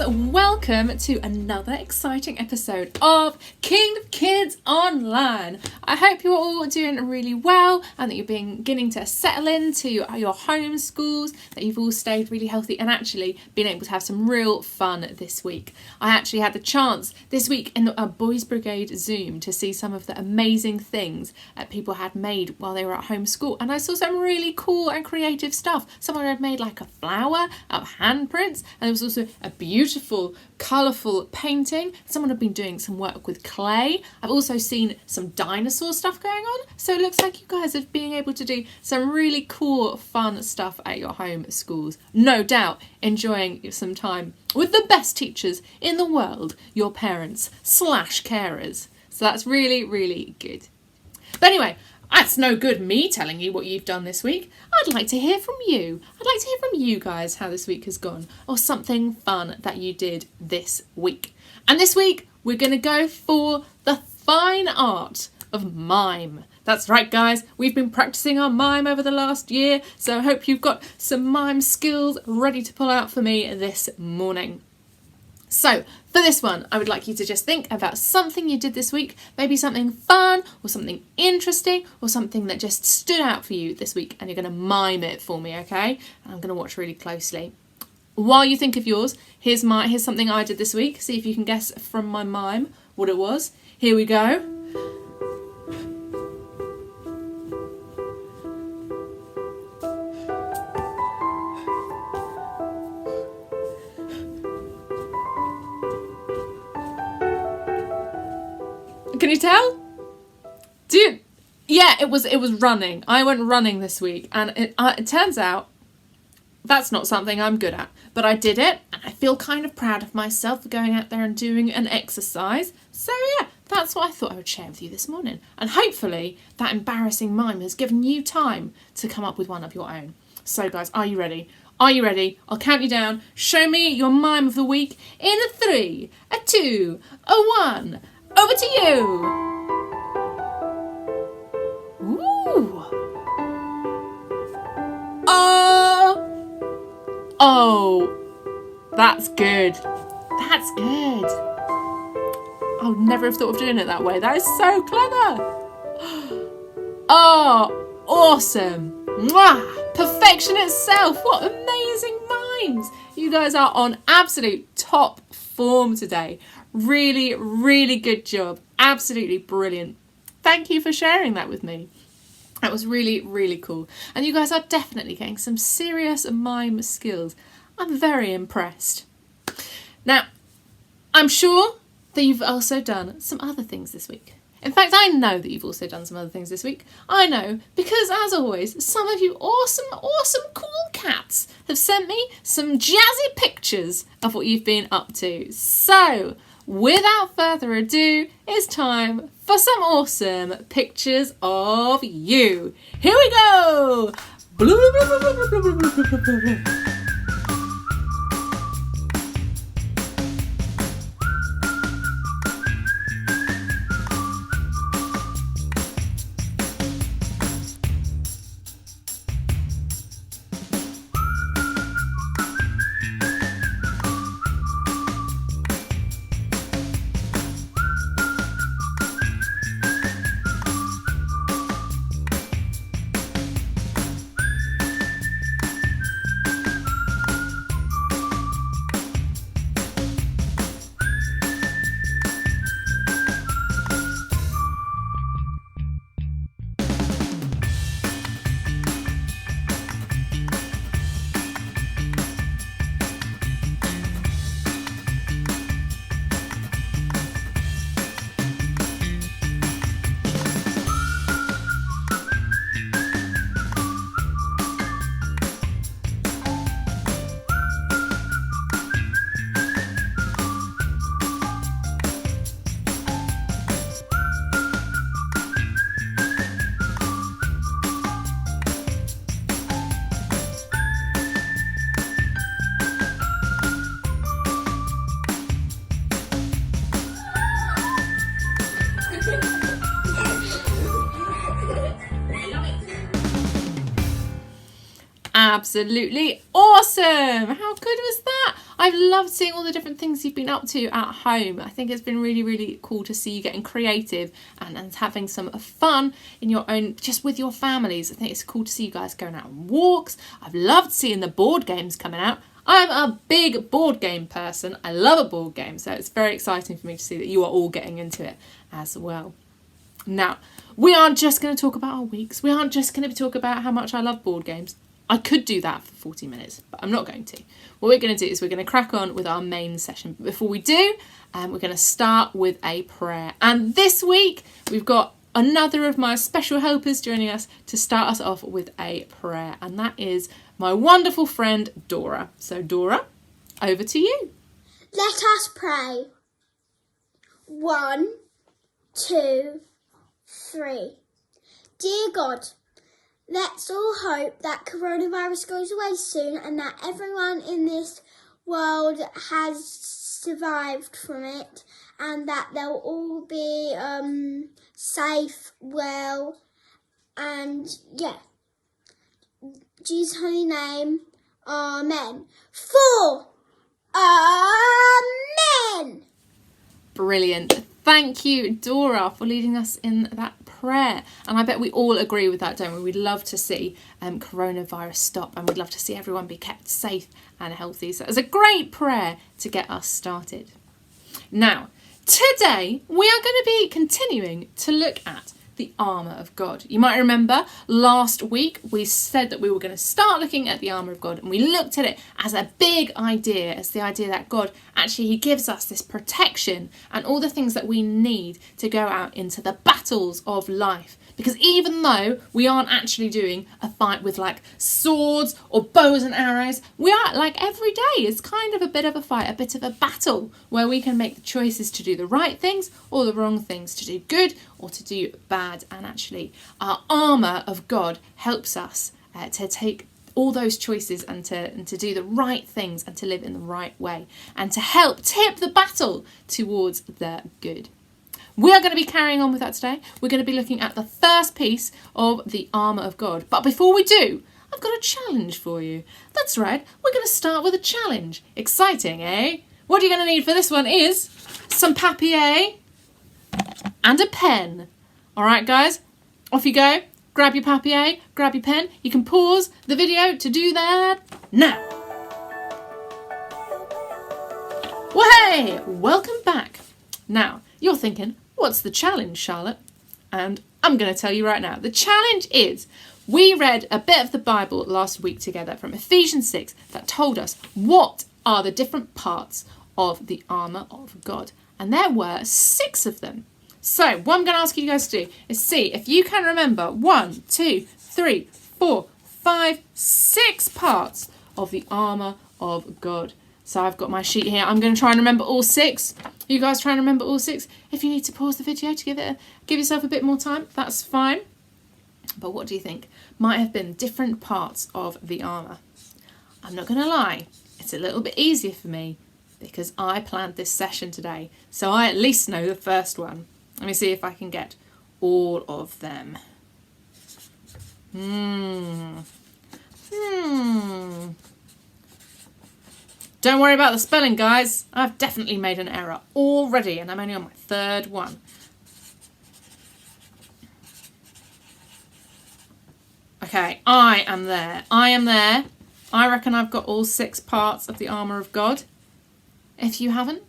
welcome to another exciting episode of Kingdom Kids Online. I hope you're all doing really well and that you're beginning to settle into your home schools, that you've all stayed really healthy and actually been able to have some real fun this week. I actually had the chance this week in a Boys Brigade Zoom to see some of the amazing things that people had made while they were at home school, and I saw some really cool and creative stuff. Someone had made like a flower out of handprints, and there was also a beautiful colourful painting. Someone had been doing some work with clay. I've also seen some dinosaur stuff going on, so it looks like you guys are being able to do some really cool fun stuff at your home schools. No doubt enjoying some time with the best teachers in the world, your parents / carers. So that's really, really good. But anyway, that's no good me telling you what you've done this week. I'd like to hear from you. I'd like to hear from you guys how this week has gone, or something fun that you did this week. And this week, we're going to go for the fine art of mime. That's right, guys. We've been practicing our mime over the last year, so I hope you've got some mime skills ready to pull out for me this morning. So, for this one, I would like you to just think about something you did this week, maybe something fun or something interesting or something that just stood out for you this week, and you're going to mime it for me, okay? And I'm going to watch really closely. While you think of yours, here's something I did this week. See if you can guess from my mime what it was. Here we go. Can you tell? Yeah, it was running. I went running this week, and it turns out that's not something I'm good at. But I did it, and I feel kind of proud of myself for going out there and doing an exercise. So yeah, that's what I thought I would share with you this morning. And hopefully that embarrassing mime has given you time to come up with one of your own. So guys, are you ready? Are you ready? I'll count you down. Show me your mime of the week in a 3, a 2, a 1. Over to you! Ooh! Oh! That's good. That's good. I would never have thought of doing it that way. That is so clever! Oh! Awesome! Mwah! Perfection itself! What amazing mimes! You guys are on absolute top form today. Really, really good job. Absolutely brilliant. Thank you for sharing that with me. That was really, really cool. And you guys are definitely getting some serious mime skills. I'm very impressed. Now, I'm sure that you've also done some other things this week. In fact, I know that you've also done some other things this week. I know because, as always, some of you awesome, cool cats have sent me some jazzy pictures of what you've been up to. So, without further ado, it's time for some awesome pictures of you. Here we go! Absolutely awesome. How good was that? I've loved seeing all the different things you've been up to at home. I think it's been really, really cool to see you getting creative and having some fun in your own, just with your families. I think it's cool to see you guys going out on walks. I've loved seeing the board games coming out. I'm a big board game person. I love a board game, so it's very exciting for me to see that you are all getting into it as well. Now, we aren't just going to talk about our weeks. We aren't just going to talk about how much I love board games. I could do that for 40 minutes, but I'm not going to. What we're going to do is we're going to crack on with our main session. But before we do, we're going to start with a prayer. And this week, we've got another of my special helpers joining us to start us off with a prayer. And that is my wonderful friend, Dora. So, Dora, over to you. Let us pray. 1, 2, 3. Dear God, let's all hope that coronavirus goes away soon and that everyone in this world has survived from it and that they'll all be safe, well, and yeah. Jesus' holy name, amen. 4, amen. Brilliant. Thank you, Dora, for leading us in that prayer. And I bet we all agree with that, don't we? We'd love to see coronavirus stop, and we'd love to see everyone be kept safe and healthy. So it's a great prayer to get us started. Now, today we are going to be continuing to look at the armour of God. You might remember last week we said that we were going to start looking at the armour of God, and we looked at it as a big idea, as the idea that God actually, he gives us this protection and all the things that we need to go out into the battles of life. Because even though we aren't actually doing a fight with like swords or bows and arrows, we are, like, every day is kind of a bit of a fight, a bit of a battle where we can make the choices to do the right things or the wrong things, to do good or to do bad. And actually our armour of God helps us to take all those choices and to do the right things and to live in the right way and to help tip the battle towards the good. We are going to be carrying on with that today. We're going to be looking at the first piece of the armour of God. But before we do, I've got a challenge for you. That's right, we're going to start with a challenge. Exciting, eh? What you're going to need for this one is some papier and a pen. All right, guys, off you go. Grab your papier, grab your pen. You can pause the video to do that now. Well, hey, welcome back. Now, you're thinking, what's the challenge, Charlotte? And I'm going to tell you right now. The challenge is, we read a bit of the Bible last week together from Ephesians 6 that told us what are the different parts of the armour of God. And there were 6 of them. So what I'm going to ask you guys to do is see if you can remember 1, 2, 3, 4, 5, 6 parts of the armour of God. So I've got my sheet here. I'm going to try and remember all 6. You guys try and remember all 6. If you need to pause the video to give yourself a bit more time, that's fine. But what do you think might have been different parts of the armour? I'm not going to lie, it's a little bit easier for me because I planned this session today. So I at least know the first one. Let me see if I can get all of them. Don't worry about the spelling, guys. I've definitely made an error already, and I'm only on my 3rd one. Okay, I am there. I reckon I've got all 6 parts of the armour of God. If you haven't,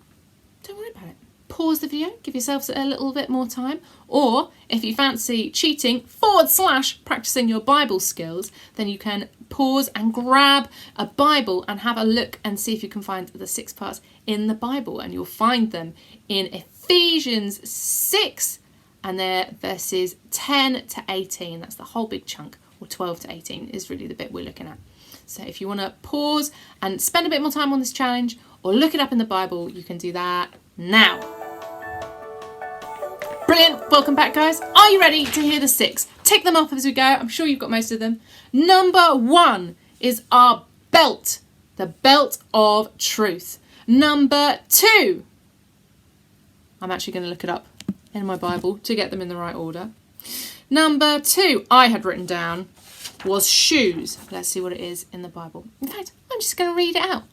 don't worry about it. Pause the video, give yourselves a little bit more time. Or if you fancy cheating / practicing your Bible skills, then you can pause and grab a Bible and have a look and see if you can find the 6 parts in the Bible. And you'll find them in Ephesians 6 and they're verses 10 to 18. That's the whole big chunk, or 12 to 18 is really the bit we're looking at. So if you want to pause and spend a bit more time on this challenge or look it up in the Bible, you can do that now. Brilliant. Welcome back, guys. Are you ready to hear the 6? Tick them off as we go. I'm sure you've got most of them. Number 1 is our belt, the belt of truth. Number 2, I'm actually going to look it up in my Bible to get them in the right order. Number 2, I had written down was shoes. Let's see what it is in the Bible. In fact, I'm just going to read it out.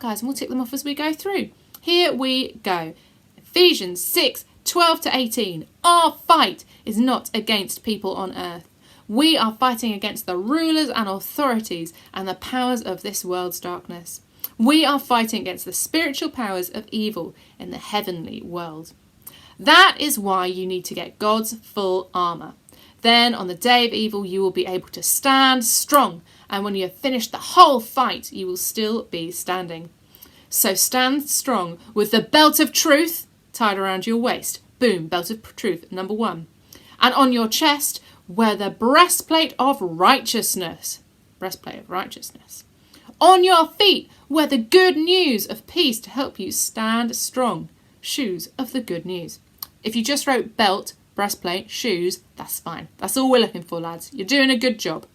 Guys, and we'll tick them off as we go through. Here we go. Ephesians 6:12-18. Our fight is not against people on earth. We are fighting against the rulers and authorities and the powers of this world's darkness. We are fighting against the spiritual powers of evil in the heavenly world. That is why you need to get God's full armour. Then on the day of evil you will be able to stand strong, and when you have finished the whole fight you will still be standing. So stand strong with the belt of truth tied around your waist. Boom, belt of truth, number 1. And on your chest wear the breastplate of righteousness. On your feet wear the good news of peace to help you stand strong. Shoes of the good news. If you just wrote belt, breastplate, shoes, that's fine. That's all we're looking for, lads. You're doing a good job.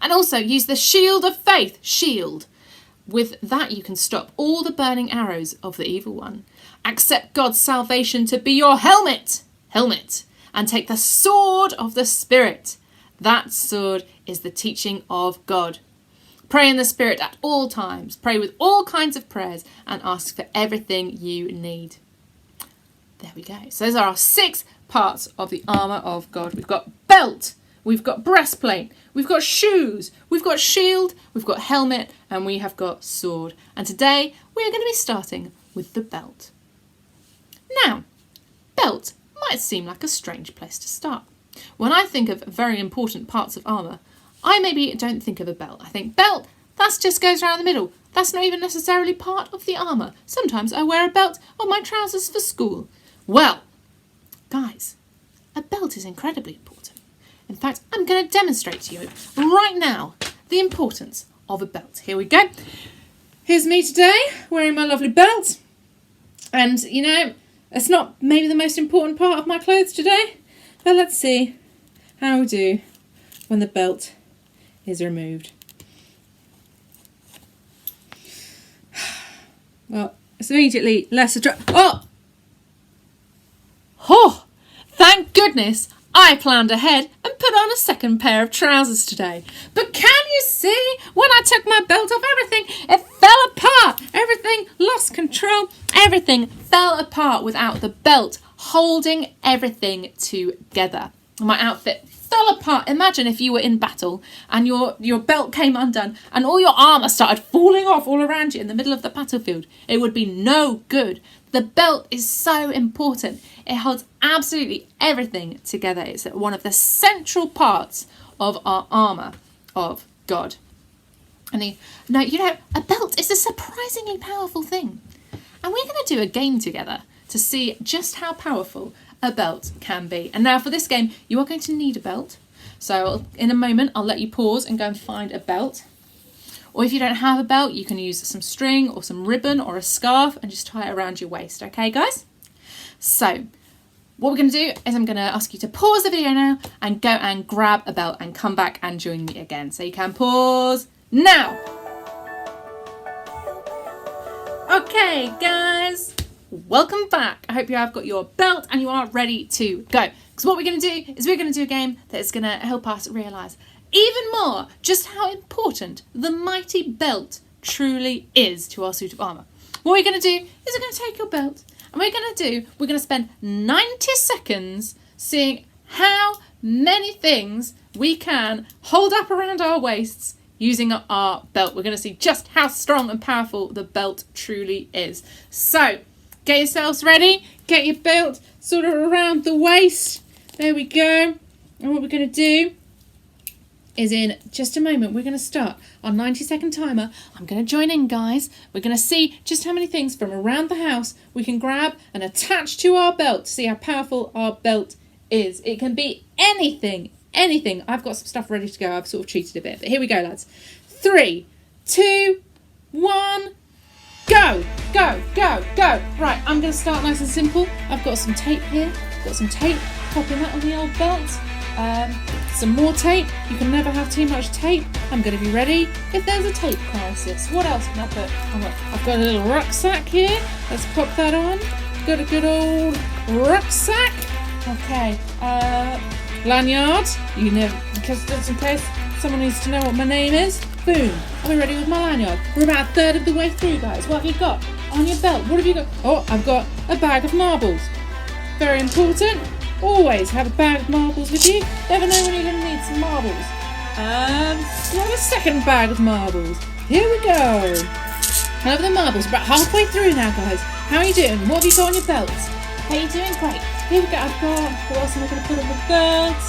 And also use the shield of faith. Shield. With that you can stop all the burning arrows of the evil one. Accept God's salvation to be your helmet. And take the sword of the Spirit. That sword is the teaching of God. Pray in the Spirit at all times. Pray with all kinds of prayers and ask for everything you need. There we go. So those are our 6 parts of the armour of God. We've got belt, we've got breastplate, we've got shoes, we've got shield, we've got helmet, and we have got sword. And today we are going to be starting with the belt. Now, belt might seem like a strange place to start. When I think of very important parts of armour, I maybe don't think of a belt. I think belt, that just goes around the middle. That's not even necessarily part of the armour. Sometimes I wear a belt on my trousers for school. Well, guys, a belt is incredibly important. In fact, I'm going to demonstrate to you right now the importance of a belt. Here we go. Here's me today wearing my lovely belt. And, you know, it's not maybe the most important part of my clothes today, but let's see how we do when the belt is removed. Well, it's immediately less attractive. Oh, thank goodness I planned ahead and put on a second pair of trousers today. But can you see, when I took my belt off, everything, it fell apart. Everything lost control. Everything fell apart without the belt holding everything together. My outfit fell apart. Imagine if you were in battle and your belt came undone and all your armour started falling off all around you in the middle of the battlefield. It would be no good. The belt is so important. It holds absolutely everything together. It's one of the central parts of our armour of God. And now, you know, a belt is a surprisingly powerful thing. And we're going to do a game together to see just how powerful a belt can be. And now for this game, you are going to need a belt. So in a moment, I'll let you pause and go and find a belt. Or if you don't have a belt, you can use some string or some ribbon or a scarf and just tie it around your waist. Okay, guys? So what we're going to do is I'm going to ask you to pause the video now and go and grab a belt and come back and join me again. So you can pause now. Okay, guys. Welcome back. I hope you have got your belt and you are ready to go. Because what we're going to do is we're going to do a game that is going to help us realise even more just how important the mighty belt truly is to our suit of armour. What we're going to do is we're going to take your belt and we're going to spend 90 seconds seeing how many things we can hold up around our waists using our belt. We're going to see just how strong and powerful the belt truly is. So get yourselves ready, get your belt sort of around the waist. There we go. And what we're going to do is in just a moment, we're going to start our 90-second timer. I'm going to join in, guys. We're going to see just how many things from around the house we can grab and attach to our belt to see how powerful our belt is. It can be anything. I've got some stuff ready to go. I've sort of cheated a bit, but here we go, lads. 3, 2, 1, go. Right, I'm going to start nice and simple. I've got some tape here. Popping that on the old belt. Some more tape. You can never have too much tape. I'm going to be ready if there's a tape crisis. What else can I put? I've got a little rucksack here. Let's pop that on. Got a good old rucksack. Okay. Lanyard, you know, because just in case someone needs to know what my name is. Boom, I'll be ready with my lanyard. We're about a third of the way through, guys. What have you got on your belt? What have you got? Oh, I've got a bag of marbles. Very important. Always have a bag of marbles with you. Never know when you're going to need some marbles. Have a second bag of marbles. Here we go. Have the marbles. About halfway through now, guys. How are you doing? What have you got on your belt? How are you doing? Great. Here we go. I've got, what else am I going to put on the belt?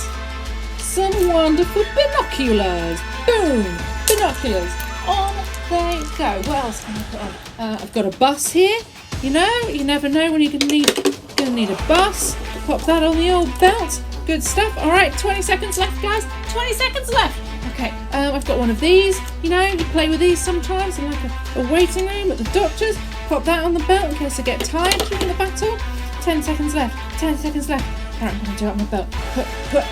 Some wonderful binoculars. Boom. Binoculars. On they go. What else can I put on? I've got a bus here. You know, you never know when you're going to need a bus. Pop that on the old belt. Good stuff. All right, 20 seconds left, guys. 20 seconds left. Okay, I've got one of these. You know, you play with these sometimes in like a waiting room at the doctor's. Pop that on the belt in case I get tired during the battle. 10 seconds left. 10 seconds left. All right, I'm going to do it on my belt. Put.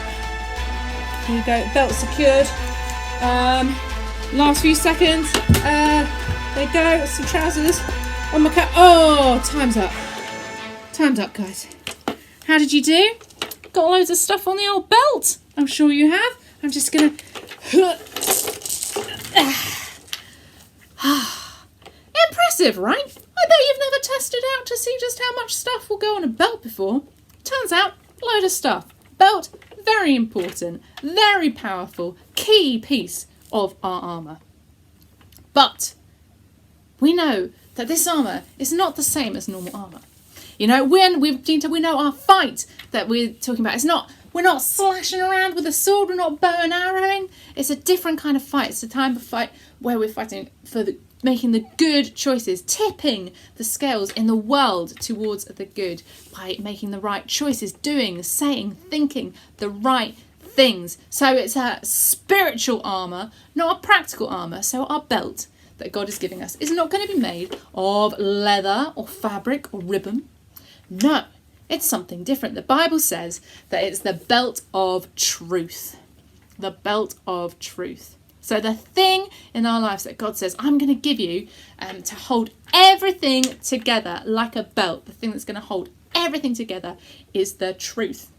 Here you go. Belt secured. Last few seconds. There you go. Some trousers on my cap. Oh, time's up. Time's up, guys. How did you do? Got loads of stuff on the old belt. I'm sure you have. I'm just gonna. Impressive, right? I bet you've never tested out to see just how much stuff will go on a belt before. Turns out, load of stuff. Belt, very important, very powerful, key piece of our armour. But we know that this armour is not the same as normal armour. You know, we know our fight that we're talking about. We're not slashing around with a sword. We're not bow and arrowing. It's a different kind of fight. It's a time of fight where we're fighting for making the good choices, tipping the scales in the world towards the good by making the right choices, doing, saying, thinking the right things. So it's a spiritual armour, not a practical armour. So our belt that God is giving us is not going to be made of leather or fabric or ribbon. No, it's something different. The Bible says that it's the belt of truth. The belt of truth. So the thing in our lives that God says, I'm going to give you to hold everything together like a belt, the thing that's going to hold everything together is the truth.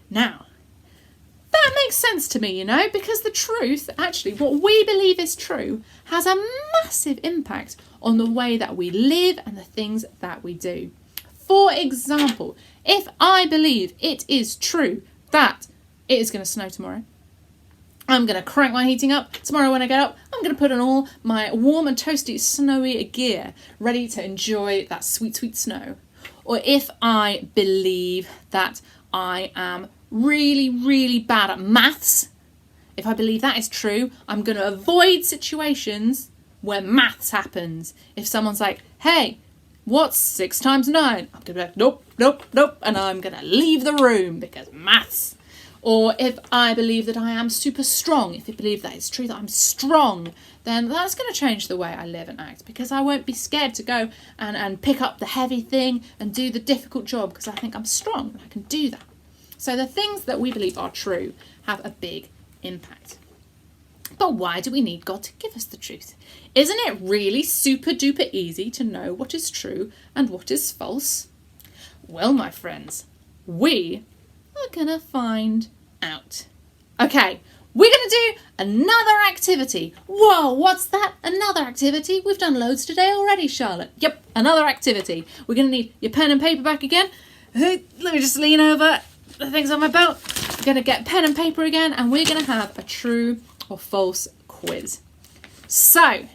Now, that makes sense to me, you know, because the truth, actually, what we believe is true, has a massive impact on the way that we live and the things that we do. For example, if I believe it is true that it is going to snow tomorrow, I'm going to crank my heating up. Tomorrow when I get up, I'm going to put on all my warm and toasty snowy gear, ready to enjoy that sweet, sweet snow. Or if I believe that I am really, really bad at maths, if I believe that is true, I'm going to avoid situations where maths happens. If someone's like, hey, what's 6 times 9? I'm going to be like, nope, nope, nope. And I'm going to leave the room because maths. Or if I believe that I am super strong, if I believe that it's true that I'm strong, then that's going to change the way I live and act because I won't be scared to go and pick up the heavy thing and do the difficult job because I think I'm strong and I can do that. So the things that we believe are true have a big impact. But why do we need God to give us the truth? Isn't it really super duper easy to know what is true and what is false? Well, my friends, we are going to find out. Okay, we're going to do another activity. Whoa, what's that? Another activity? We've done loads today already, Charlotte. Yep, another activity. We're going to need your pen and paper back again. Let me just lean over the things on my belt. We're going to get pen and paper again and we're going to have a true or false quiz. So,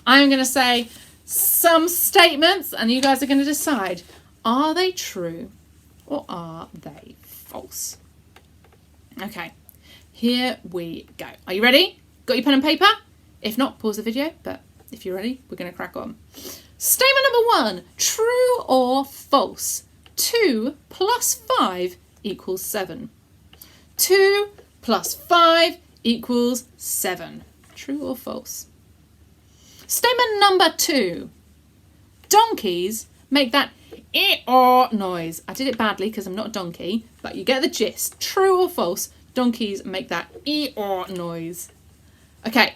I'm going to say some statements and you guys are going to decide, are they true or are they false? Okay, here we go. Are you ready? Got your pen and paper? If not, pause the video, but if you're ready, we're going to crack on. Statement number 1, true or false? 2 plus 5 equals 7. 2 plus 5 equals 7. True or false? Statement number 2. Donkeys make that ee-aw noise. I did it badly because I'm not a donkey, but you get the gist. True or false? Donkeys make that ee-aw noise. Okay,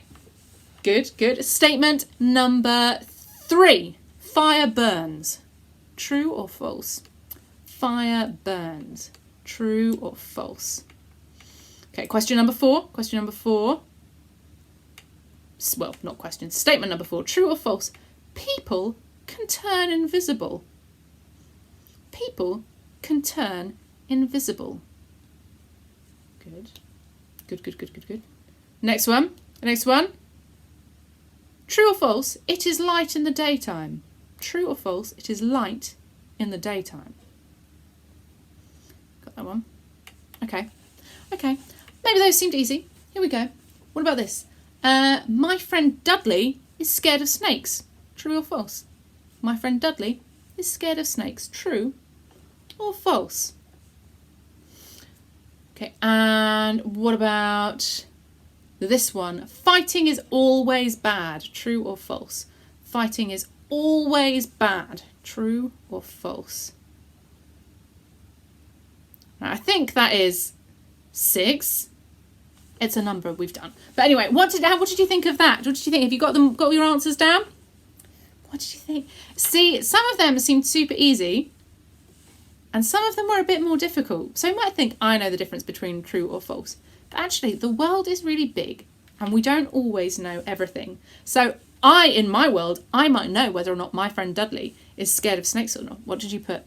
good, good. Statement number 3. Fire burns. True or false? Fire burns. True or false? Okay, question number 4. Question number 4. Well, not question. Statement number 4. True or false? People can turn invisible. People can turn invisible. Good. Good. Next one. True or false? It is light in the daytime. True or false? It is light in the daytime. Got that one? Okay. Maybe those seemed easy. Here we go. What about this? My friend Dudley is scared of snakes. True or false? My friend Dudley is scared of snakes. True or false? Okay, and what about this one? Fighting is always bad. True or false? Fighting is always bad. True or false? Now, I think that is 6. It's a number we've done. But anyway, what did you think of that? What did you think? Have you got your answers down? What did you think? See, some of them seemed super easy and some of them were a bit more difficult. So you might think, I know the difference between true or false. But actually, the world is really big and we don't always know everything. So in my world, I might know whether or not my friend Dudley is scared of snakes or not. What did you put?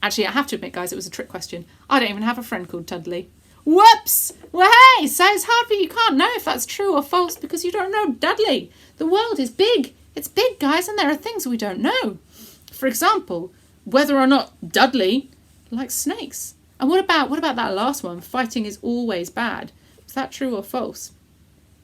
Actually, I have to admit, guys, it was a trick question. I don't even have a friend called Dudley. Whoops! Well, hey, so it's hard for you. You can't know if that's true or false because you don't know Dudley. The world is big. It's big, guys, and there are things we don't know. For example, whether or not Dudley likes snakes. And what about that last one? Fighting is always bad. Is that true or false?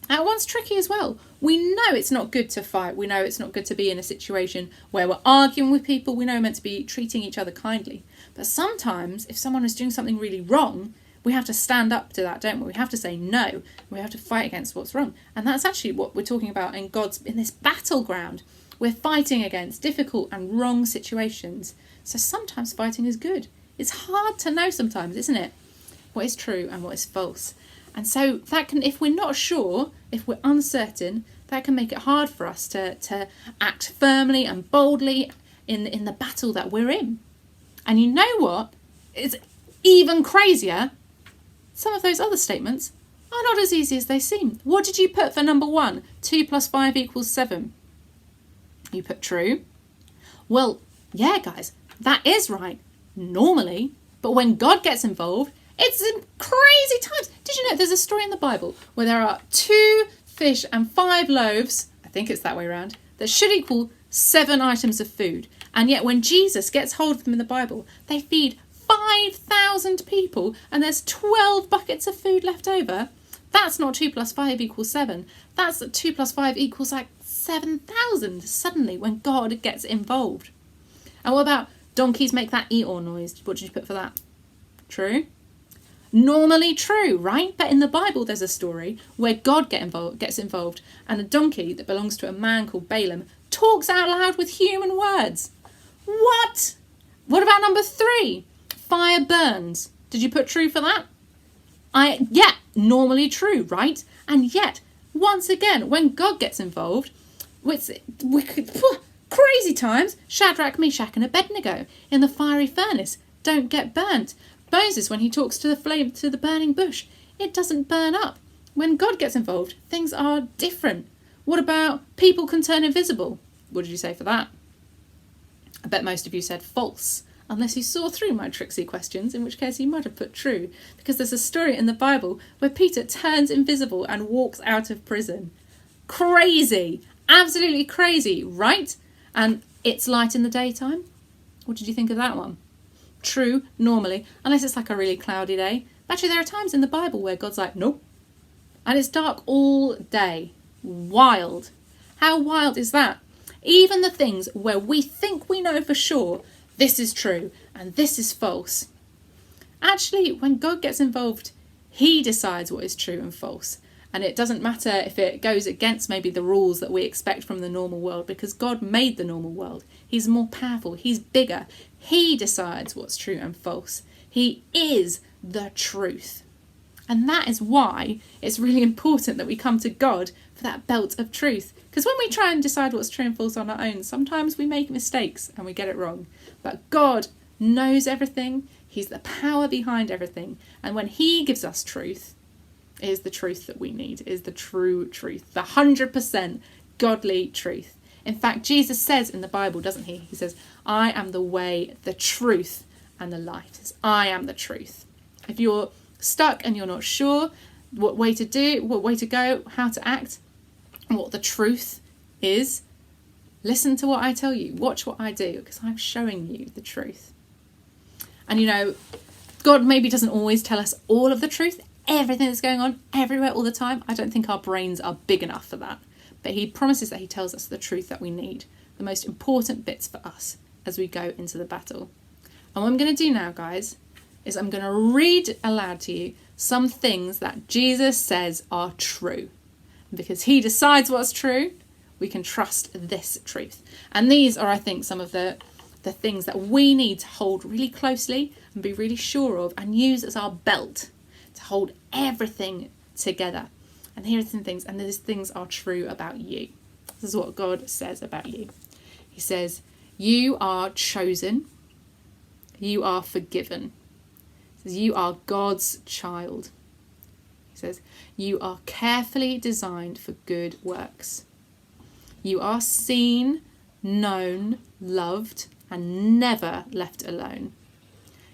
That one's tricky as well. We know it's not good to fight. We know it's not good to be in a situation where we're arguing with people. We know we're meant to be treating each other kindly. But sometimes, if someone is doing something really wrong, we have to stand up to that, don't we? We have to say no. We have to fight against what's wrong. And that's actually what we're talking about in this battleground. We're fighting against difficult and wrong situations. So sometimes fighting is good. It's hard to know sometimes, isn't it? What is true and what is false. And so that can, if we're not sure, if we're uncertain, that can make it hard for us to act firmly and boldly in the battle that we're in. And you know what? It's even crazier. Some of those other statements are not as easy as they seem. What did you put for number 1? 2 + 5 = 7. You put true. Well, yeah, guys, that is right. Normally. But when God gets involved, it's in crazy times. Did you know there's a story in the Bible where there are 2 fish and 5 loaves, I think it's that way around, that should equal 7 items of food. And yet when Jesus gets hold of them in the Bible, they feed 5,000 people and there's 12 buckets of food left over. That's not 2 + 5 = 7. That's that 2 + 5 = like 7,000 suddenly when God gets involved. And what about donkeys make that Eeyore noise? What did you put for that? True? Normally true, right? But in the Bible there's a story where God gets involved and a donkey that belongs to a man called Balaam talks out loud with human words. What? What about number 3? Fire burns. Did you put true for that? Yeah, normally true, right? And yet, once again, when God gets involved, crazy times, Shadrach, Meshach and Abednego in the fiery furnace don't get burnt. Moses, when he talks to the burning bush, it doesn't burn up. When God gets involved, things are different. What about people can turn invisible? What did you say for that? I bet most of you said false, unless you saw through my tricksy questions, in which case you might have put true, because there's a story in the Bible where Peter turns invisible and walks out of prison. Crazy! Absolutely crazy, right? And it's light in the daytime. What did you think of that one? True, normally, unless it's like a really cloudy day. Actually, there are times in the Bible where God's like, nope. And it's dark all day. Wild. How wild is that? Even the things where we think we know for sure, this is true and this is false. Actually, when God gets involved, he decides what is true and false. And it doesn't matter if it goes against maybe the rules that we expect from the normal world, because God made the normal world. He's more powerful. He's bigger. He decides what's true and false. He is the truth. And that is why it's really important that we come to God for that belt of truth. Because when we try and decide what's true and false on our own, sometimes we make mistakes and we get it wrong. But God knows everything. He's the power behind everything. And when he gives us truth, It is the truth that we need. It is the true truth, the 100% godly truth. In fact, Jesus says in the Bible, doesn't he? He says, I am the way, the truth, and the life. He says, I am the truth. If you're stuck and you're not sure what way to do, what way to go, how to act, what the truth is, listen to what I tell you. Watch what I do, because I'm showing you the truth. And you know, God maybe doesn't always tell us all of the truth, everything that's going on everywhere all the time. I don't think our brains are big enough for that. But he promises that he tells us the truth that we need, the most important bits for us as we go into the battle. And what I'm going to do now, guys, is I'm going to read aloud to you some things that Jesus says are true. Because he decides what's true, we can trust this truth. And these are, I think, some of the things that we need to hold really closely and be really sure of and use as our belt to hold everything together. And here are some things, and these things are true about you. This is what God says about you. He says, you are chosen. You are forgiven. He says, you are God's child. He says, you are carefully designed for good works. You are seen, known, loved, and never left alone.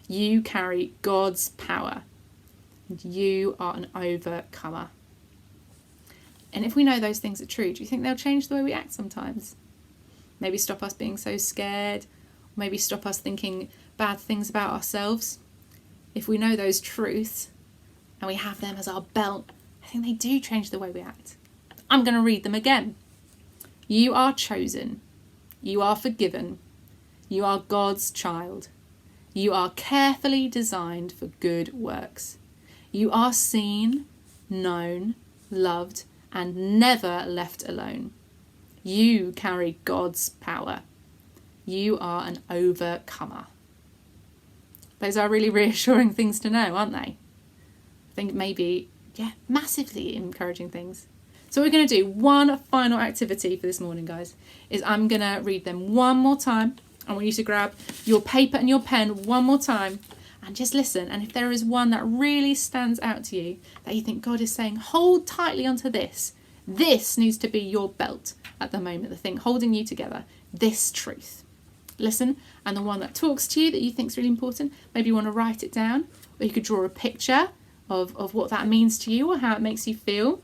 You carry God's power. And you are an overcomer. And if we know those things are true, do you think they'll change the way we act sometimes? Maybe stop us being so scared. Maybe stop us thinking bad things about ourselves. If we know those truths and we have them as our belt, I think they do change the way we act. I'm going to read them again. You are chosen. You are forgiven. You are God's child. You are carefully designed for good works. You are seen, known, loved, and never left alone. You carry God's power. You are an overcomer. Those are really reassuring things to know, aren't they? I think maybe, massively encouraging things. So we're going to do one final activity for this morning, guys, is I'm going to read them one more time. I want you to grab your paper and your pen one more time and just listen. And if there is one that really stands out to you, that you think God is saying, hold tightly onto this. This needs to be your belt at the moment, the thing holding you together, this truth. Listen, and the one that talks to you that you think is really important, maybe you want to write it down, or you could draw a picture of what that means to you or how it makes you feel.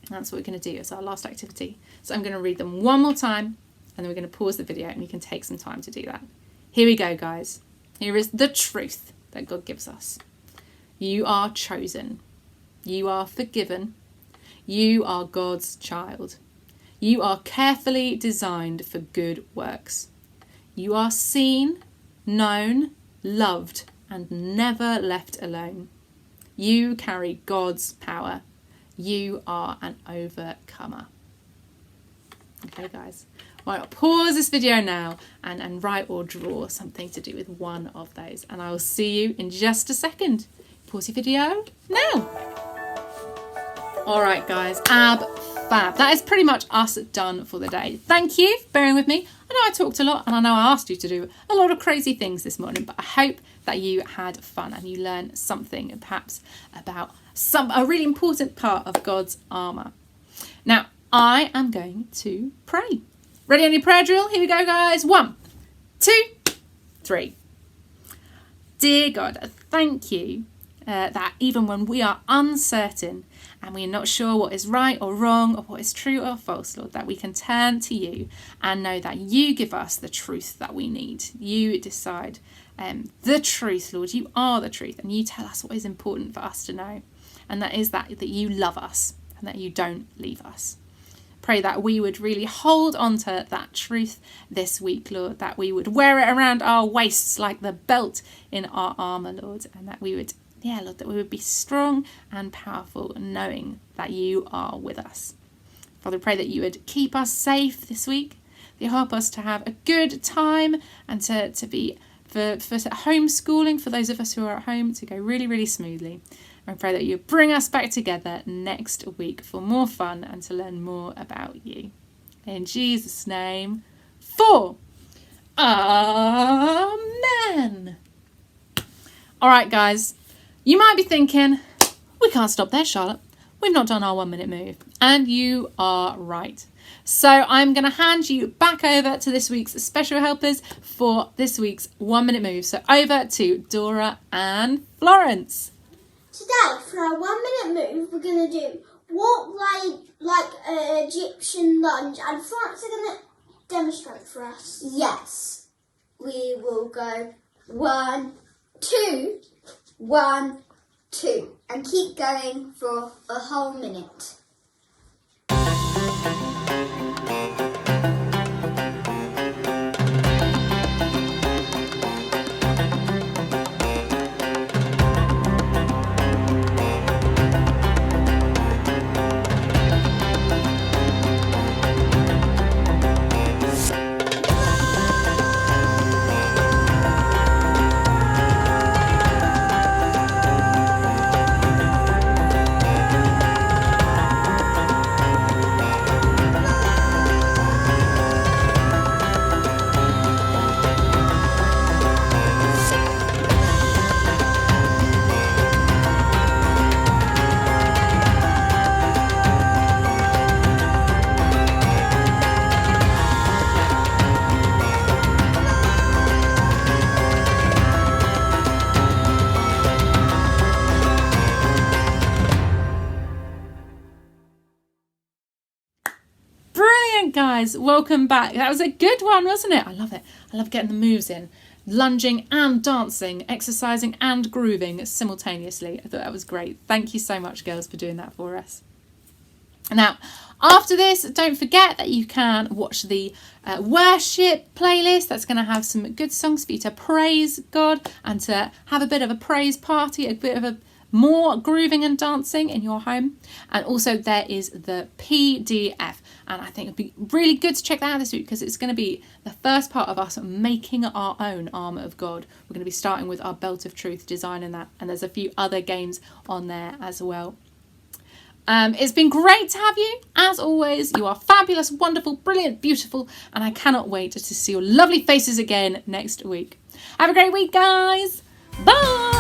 That's what we're going to do as our last activity. So I'm going to read them one more time, and then we're going to pause the video and you can take some time to do that. Here we go, guys. Here is the truth that God gives us. You are chosen. You are forgiven. You are God's child. You are carefully designed for good works. You are seen, known, loved, and never left alone. You carry God's power. You are an overcomer. Okay, guys. Well, I'll pause this video now and write or draw something to do with one of those. And I will see you in just a second. Pause your video now. All right, guys. Fab. That is pretty much us done for the day. Thank you for bearing with me. I know I talked a lot and I know I asked you to do a lot of crazy things this morning, but I hope that you had fun and you learned something perhaps about a really important part of God's armour. Now, I am going to pray. Ready on your prayer drill? Here we go, guys. 1, 2, 3. Dear God, thank you that even when we are uncertain and we're not sure what is right or wrong or what is true or false, Lord, that we can turn to you and know that you give us the truth that we need. You decide the truth, Lord. You are the truth, and you tell us what is important for us to know, and that is that you love us and that you don't leave us. Pray that we would really hold on to that truth this week, Lord, that we would wear it around our waists like the belt in our armour, Lord, and that we would, Lord, that we would be strong and powerful knowing that you are with us. Father, pray that you would keep us safe this week, that you help us to have a good time and to be, for homeschooling, for those of us who are at home, to go really, really smoothly. I pray that you bring us back together next week for more fun and to learn more about you. In Jesus' name, 4. Amen. All right, guys. You might be thinking, we can't stop there, Charlotte. we've not done our 1 minute move. And you are right. So I'm going to hand you back over to this week's special helpers for this week's 1 minute move. So over to Dora and Florence. Today, for our 1 minute move, we're going to do walk like an Egyptian lunge, and Florence are going to demonstrate for us. Yes, we will go 1, 2, 1, 2, and keep going for a whole minute. Guys, welcome back. That was a good one, wasn't it? I love it. I love getting the moves in. Lunging and dancing, exercising and grooving simultaneously. I thought that was great. Thank you so much, girls, for doing that for us. Now, after this, don't forget that you can watch the worship playlist. That's going to have some good songs for you to praise God and to have a bit of a praise party, a bit of a more grooving and dancing in your home. And also there is the PDF, and I think it'd be really good to check that out this week because it's going to be the first part of us making our own armour of God. We're going to be starting with our belt of truth, designing that, and there's a few other games on there as well. It's been great to have you. As always, you are fabulous, wonderful, brilliant, beautiful, and I cannot wait to see your lovely faces again next week. Have a great week, guys. Bye.